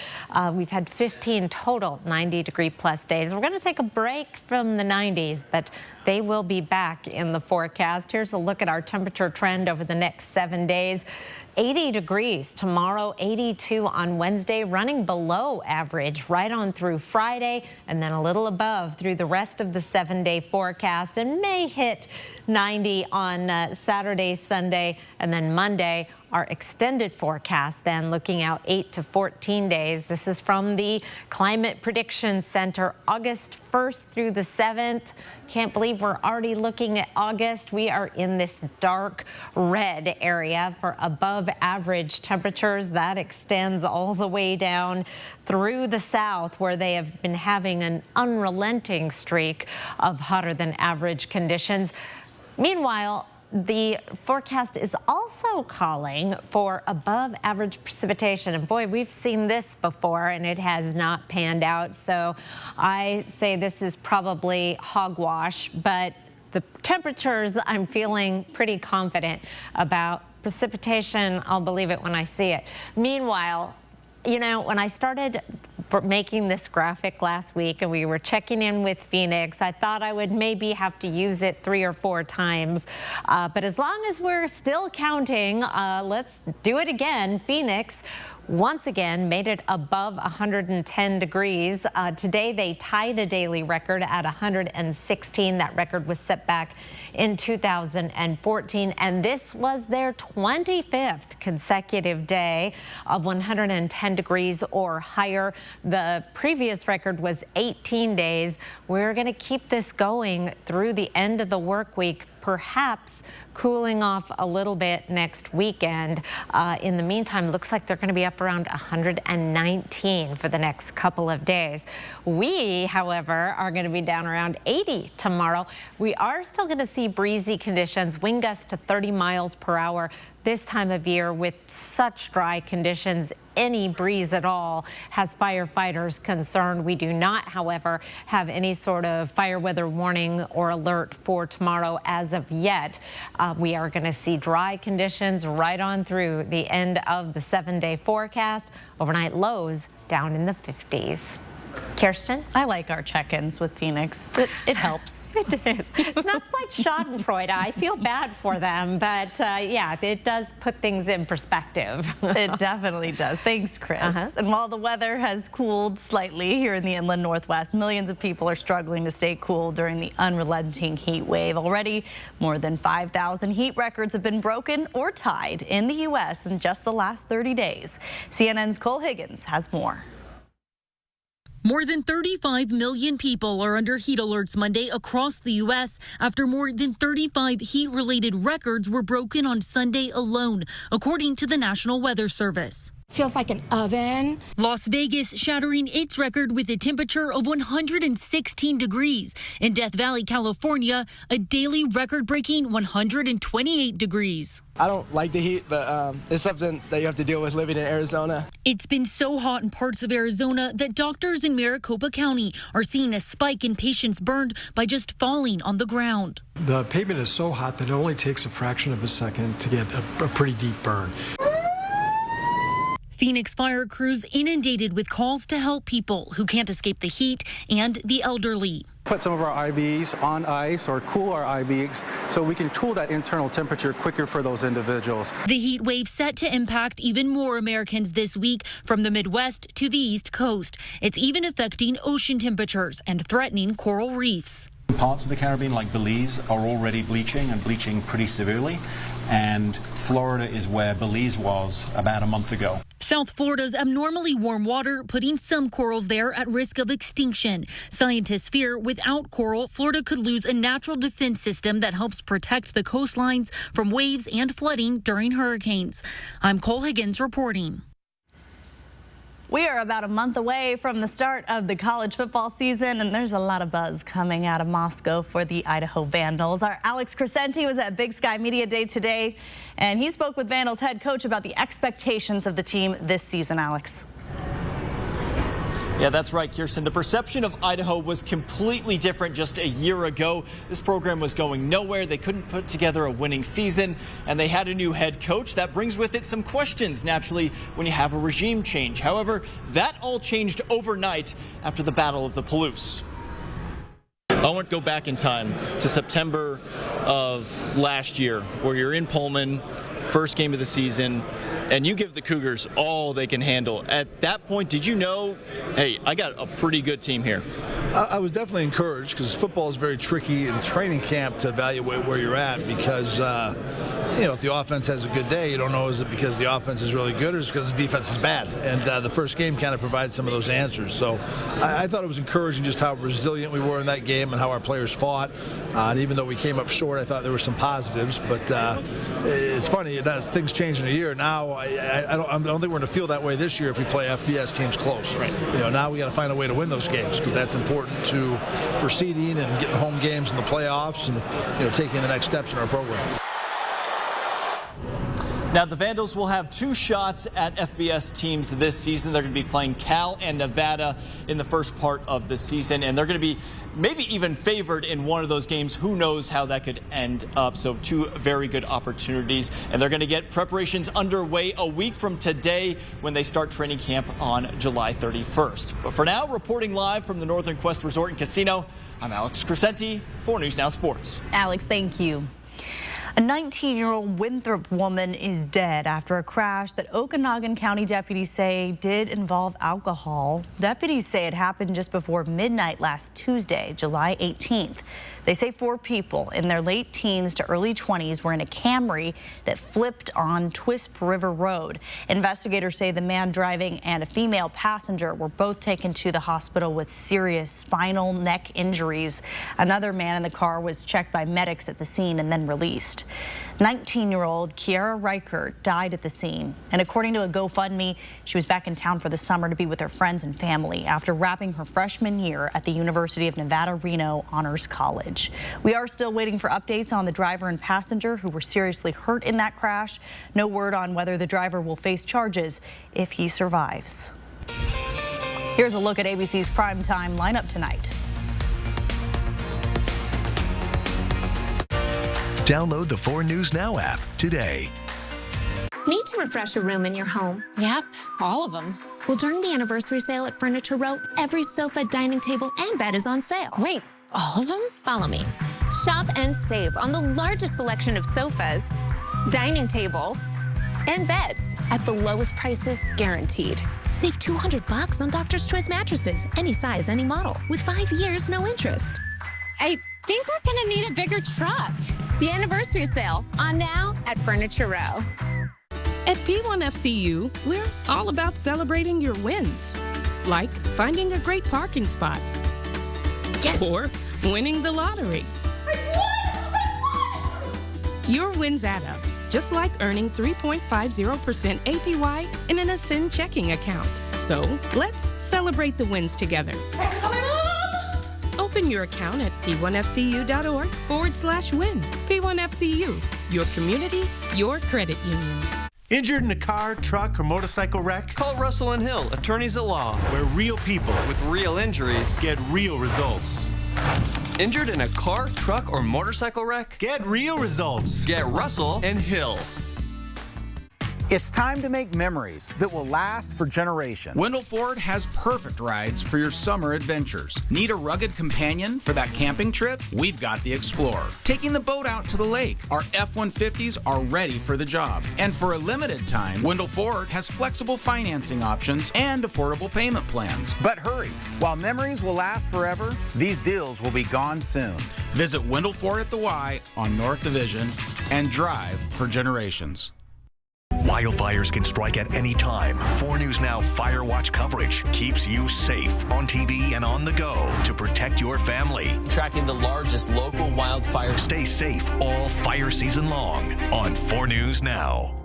We've had 15 total 90-degree plus days. We're going to take a break from the 90s, but they will be back in the forecast. Here's a look at our temperature trend over the next 7 days. 80 degrees tomorrow, 82 on Wednesday, running below average right on through Friday, and then a little above through the rest of the 7-day forecast, and may hit 90 on Saturday, Sunday, and then Monday Our extended forecast then looking out 8 to 14 days. This is from the Climate Prediction Center, August 1st through the 7th. Can't believe we're already looking at August. We are in this dark red area for above average temperatures. That extends all the way down through the south, where they have been having an unrelenting streak of hotter than average conditions. Meanwhile, the forecast is also calling for above average precipitation. And boy, we've seen this before and it has not panned out. So I say this is probably hogwash, but the temperatures, I'm feeling pretty confident about. Precipitation, I'll believe it when I see it. Meanwhile, you know, when I started making this graphic last week and we were checking in with Phoenix, I thought I would maybe have to use it 3 or 4 times. But as long as we're still counting, let's do it again. Phoenix once again made it above 110 degrees. Today they tied a daily record at 116. That record was set back in 2014, and this was their 25th consecutive day of 110 degrees or higher. The previous record was 18 days. We're going to keep this going through the end of the work week, perhaps cooling off a little bit next weekend. In the meantime, looks like they're going to be up around 119 for the next couple of days. We, however, are going to be down around 80 tomorrow. We are still going to see breezy conditions, wind gusts to 30 miles per hour. This time of year with such dry conditions, any breeze at all has firefighters concerned. We do not, however, have any sort of fire weather warning or alert for tomorrow as of yet. We are going to see dry conditions right on through the end of the 7-day forecast. Overnight lows down in the 50s. Kirsten? I like our check-ins with Phoenix. It helps. It is. It's not quite schadenfreude. I feel bad for them, but yeah, it does put things in perspective. It definitely does. Thanks, Chris. And while the weather has cooled slightly here in the inland Northwest, millions of people are struggling to stay cool during the unrelenting heat wave. Already, more than 5,000 heat records have been broken or tied in the U.S. in just the last 30 days. CNN's Cole Higgins has more. More than 35 million people are under heat alerts Monday across the U.S. after more than 35 heat-related records were broken on Sunday alone, according to the National Weather Service. Feels like an oven. Las Vegas shattering its record with a temperature of 116 degrees. In Death Valley, California, a daily record-breaking 128 degrees. I don't like the heat, but it's something that you have to deal with living in Arizona. It's been so hot in parts of Arizona that doctors in Maricopa County are seeing a spike in patients burned by just falling on the ground. The pavement is so hot that it only takes a fraction of a second to get a pretty deep burn. Phoenix fire crews inundated with calls to help people who can't escape the heat and the elderly. Put some of our IVs on ice or cool our IVs so we can cool that internal temperature quicker for those individuals. The heat wave set to impact even more Americans this week from the Midwest to the East Coast. It's even affecting ocean temperatures and threatening coral reefs. Parts of the Caribbean, like Belize, are already bleaching and bleaching pretty severely. And Florida is where Belize was about a month ago. South Florida's abnormally warm water putting some corals there at risk of extinction. Scientists fear without coral, Florida could lose a natural defense system that helps protect the coastlines from waves and flooding during hurricanes. I'm Cole Higgins reporting. We are about a month away from the start of the college football season, and there's a lot of buzz coming out of Moscow for the Idaho Vandals. Our Alex Crescenti was at Big Sky Media Day today, and he spoke with Vandals head coach about the expectations of the team this season. Alex. Yeah, that's right, Kirsten. The perception of Idaho was completely different just a year ago. This program was going nowhere. They couldn't put together a winning season, and they had a new head coach. That brings with it some questions, naturally, when you have a regime change. However, that all changed overnight after the Battle of the Palouse. I want to go back in time to September of last year, where you're in Pullman, first game of the season, and you give the Cougars all they can handle. At that point, did you know, hey, I got a pretty good team here? I was definitely encouraged because football is very tricky in training camp to evaluate where you're at because if the offense has a good day, you don't know is it because the offense is really good or is it because the defense is bad. And the first game kind of provides some of those answers. So I thought it was encouraging just how resilient we were in that game and how our players fought. And even though we came up short, I thought there were some positives. But it's funny, things change in a year. Now I don't think we're going to feel that way this year if we play FBS teams close. Right. Now we got to find a way to win those games because that's important for seeding and getting home games in the playoffs and taking the next steps in our program. Now, the Vandals will have 2 shots at FBS teams this season. They're going to be playing Cal and Nevada in the first part of the season, and they're going to be maybe even favored in one of those games. Who knows how that could end up? So 2 very good opportunities, and they're going to get preparations underway a week from today when they start training camp on July 31st. But for now, reporting live from the Northern Quest Resort and Casino, I'm Alex Crescenti for News Now Sports. Alex, thank you. A 19-year-old Winthrop woman is dead after a crash that Okanogan County deputies say did involve alcohol. Deputies say it happened just before midnight last Tuesday, July 18th. They say 4 people in their late teens to early 20s were in a Camry that flipped on Twisp River Road. Investigators say the man driving and a female passenger were both taken to the hospital with serious spinal neck injuries. Another man in the car was checked by medics at the scene and then released. 19-year-old Kiara Reichert died at the scene, and according to a GoFundMe, she was back in town for the summer to be with her friends and family after wrapping her freshman year at the University of Nevada, Reno Honors College. We are still waiting for updates on the driver and passenger who were seriously hurt in that crash. No word on whether the driver will face charges if he survives. Here's a look at ABC's primetime lineup tonight. Download the 4 News Now app today. Need to refresh a room in your home? Yep, all of them. Well, during the anniversary sale at Furniture Row, every sofa, dining table, and bed is on sale. Wait, all of them? Follow me. Shop and save on the largest selection of sofas, dining tables, and beds at the lowest prices guaranteed. Save $200 on Doctor's Choice mattresses, any size, any model, with 5 years, no interest. I think we're gonna need a bigger truck. The anniversary sale on now at Furniture Row. At P1FCU, we're all about celebrating your wins, like finding a great parking spot. Yes. Or winning the lottery. I won! Your wins add up, just like earning 3.50% APY in an Ascend checking account. So let's celebrate the wins together. Open your account at p1fcu.org/win. P1FCU, your community, your credit union. Injured in a car, truck, or motorcycle wreck? Call Russell and Hill, attorneys at law, where real people with real injuries get real results. Injured in a car, truck, or motorcycle wreck? Get real results. Get Russell and Hill. It's time to make memories that will last for generations. Wendell Ford has perfect rides for your summer adventures. Need a rugged companion for that camping trip? We've got the Explorer. Taking the boat out to the lake? Our F-150s are ready for the job. And for a limited time, Wendell Ford has flexible financing options and affordable payment plans. But hurry, while memories will last forever, these deals will be gone soon. Visit Wendell Ford at the Y on North Division and drive for generations. Wildfires can strike at any time. 4 News Now Fire Watch coverage keeps you safe on TV and on the go to protect your family. Tracking the largest local wildfire. Stay safe all fire season long on 4 News Now.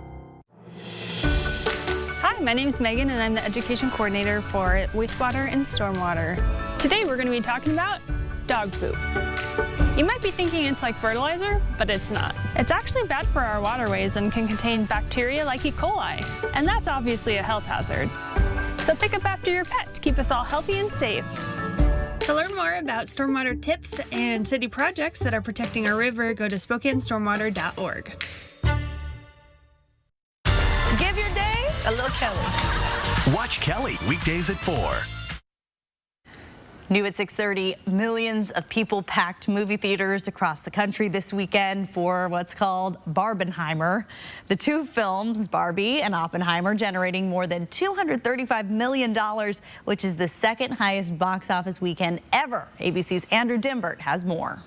Hi, my name is Megan and I'm the education coordinator for wastewater and stormwater. Today we're going to be talking about dog poop. You might be thinking it's like fertilizer, but it's not. It's actually bad for our waterways and can contain bacteria like E. coli, and that's obviously a health hazard. So pick up after your pet to keep us all healthy and safe. To learn more about stormwater tips and city projects that are protecting our river, go to SpokaneStormwater.org. Give your day a little Kelly. Watch Kelly weekdays at 4. New at 6:30, millions of people packed movie theaters across the country this weekend for what's called Barbenheimer. The 2 films, Barbie and Oppenheimer, generating more than $235 million, which is the second highest box office weekend ever. ABC's Andrew Dimbert has more.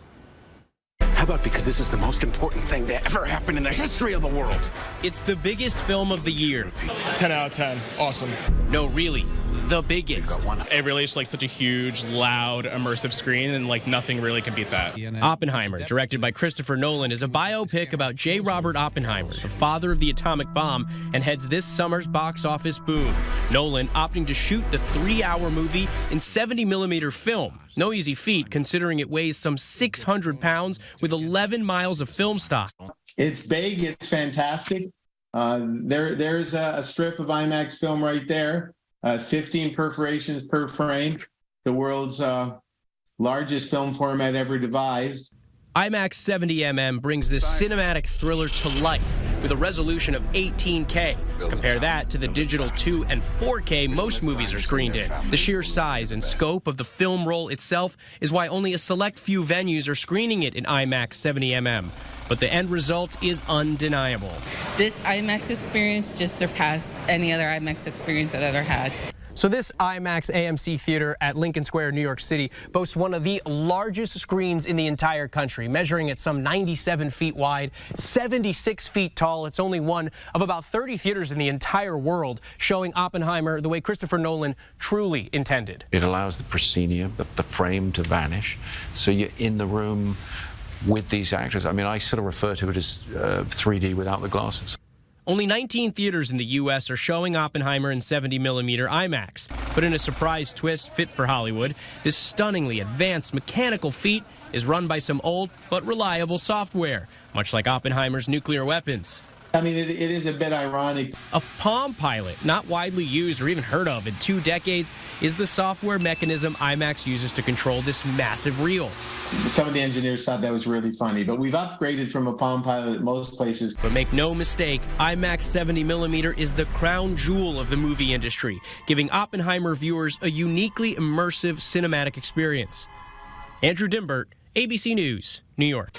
Have about because this is the most important thing that ever happened in the history of the world? It's the biggest film of the year. 10 out of 10. Awesome. No, really, the biggest. It really is like such a huge, loud, immersive screen, and like nothing really can beat that. Oppenheimer, directed by Christopher Nolan, is a biopic about J. Robert Oppenheimer, the father of the atomic bomb, and heads this summer's box office boom. Nolan opting to shoot the 3-hour movie in 70mm film. No easy feat, considering it weighs some 600 pounds with 11 miles of film stock. It's big. It's fantastic. There's a strip of IMAX film right there. 15 perforations per frame. The world's largest film format ever devised. IMAX 70mm brings this cinematic thriller to life with a resolution of 18K. Compare that to the digital 2 and 4K most movies are screened in. The sheer size and scope of the film roll itself is why only a select few venues are screening it in IMAX 70mm. But the end result is undeniable. This IMAX experience just surpassed any other IMAX experience I've ever had. So this IMAX AMC theater at Lincoln Square, New York City, boasts one of the largest screens in the entire country, measuring at some 97 feet wide, 76 feet tall. It's only one of about 30 theaters in the entire world showing Oppenheimer the way Christopher Nolan truly intended. It allows the proscenium, the frame, to vanish, so you're in the room with these actors. I mean, I sort of refer to it as 3D without the glasses. Only 19 theaters in the U.S. are showing Oppenheimer in 70mm IMAX. But in a surprise twist fit for Hollywood, this stunningly advanced mechanical feat is run by some old but reliable software, much like Oppenheimer's nuclear weapons. I mean, it is a bit ironic. A Palm Pilot, not widely used or even heard of in 2 decades, is the software mechanism IMAX uses to control this massive reel. Some of the engineers thought that was really funny, but we've upgraded from a Palm Pilot at most places. But make no mistake, IMAX 70mm is the crown jewel of the movie industry, giving Oppenheimer viewers a uniquely immersive cinematic experience. Andrew Dimbert, ABC News, New York.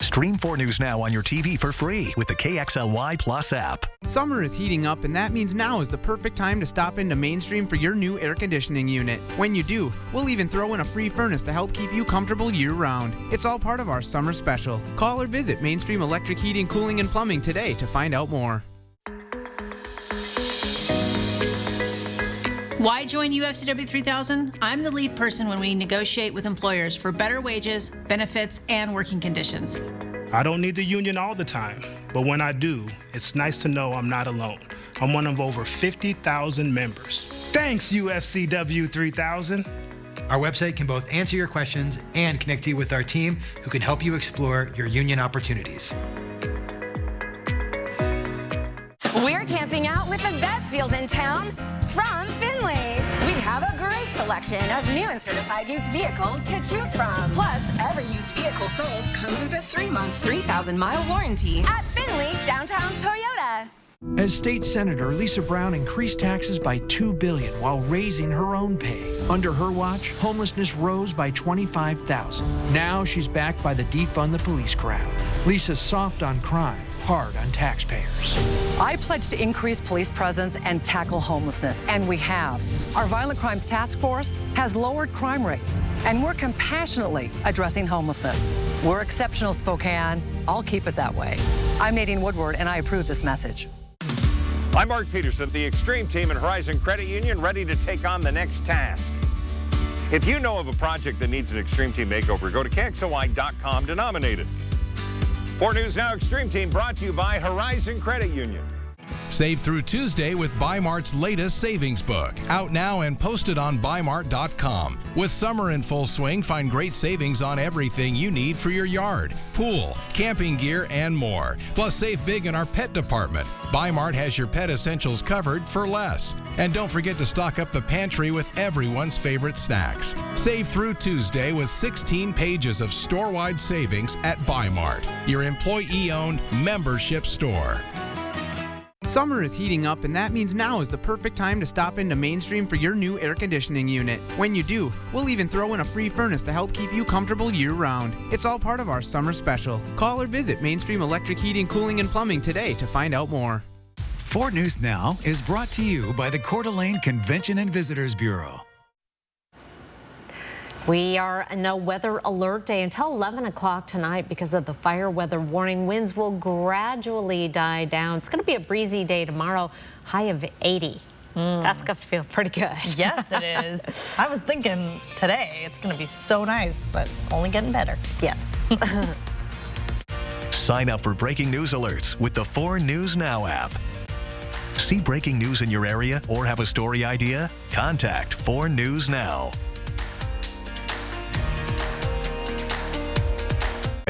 Stream 4 News Now on your TV for free with the KXLY Plus app. Summer is heating up, and that means now is the perfect time to stop into Mainstream for your new air conditioning unit. When you do, we'll even throw in a free furnace to help keep you comfortable year-round. It's all part of our summer special. Call or visit Mainstream Electric Heating, Cooling, and Plumbing today to find out more. Why join UFCW 3000? I'm the lead person when we negotiate with employers for better wages, benefits, and working conditions. I don't need the union all the time, but when I do, it's nice to know I'm not alone. I'm one of over 50,000 members. Thanks, UFCW 3000. Our website can both answer your questions and connect you with our team who can help you explore your union opportunities. We're camping out with the best deals in town from Finley. We have a great selection of new and certified used vehicles to choose from. Plus, every used vehicle sold comes with a 3-month, 3,000-mile warranty at Finley Downtown Toyota. As state senator, Lisa Brown increased taxes by $2 billion while raising her own pay. Under her watch, homelessness rose by 25,000. Now she's backed by the Defund the Police crowd. Lisa's soft on crime, hard on taxpayers. I pledge to increase police presence and tackle homelessness, and we have. Our Violent Crimes Task Force has lowered crime rates, and we're compassionately addressing homelessness. We're exceptional, Spokane. I'll keep it that way. I'm Nadine Woodward, and I approve this message. I'm Mark Peterson, the Extreme Team and Horizon Credit Union, ready to take on the next task. If you know of a project that needs an Extreme Team makeover, go to KXLY.com to nominate it. 4 News Now Extreme Team brought to you by Horizon Credit Union. Save through Tuesday with Bi-Mart's latest savings book. Out now and posted on Bi-Mart.com. With summer in full swing, find great savings on everything you need for your yard, pool, camping gear, and more. Plus, save big in our pet department. Bi-Mart has your pet essentials covered for less. And don't forget to stock up the pantry with everyone's favorite snacks. Save through Tuesday with 16 pages of store-wide savings at Bi-Mart, your employee-owned membership store. Summer is heating up, and that means now is the perfect time to stop into Mainstream for your new air conditioning unit. When you do, we'll even throw in a free furnace to help keep you comfortable year-round. It's all part of our summer special. Call or visit Mainstream Electric Heating, Cooling, and Plumbing today to find out more. 4 News Now is brought to you by the Coeur d'Alene Convention and Visitors Bureau. We are in a weather alert day until 11 o'clock tonight because of the fire weather warning. Winds will gradually die down. It's going to be a breezy day tomorrow, high of 80. That's going to feel pretty good. Yes, it is. I was thinking today it's going to be so nice, but only getting better. Yes. Sign up for breaking news alerts with the 4 News Now app. See breaking news in your area or have a story idea? Contact 4 News Now.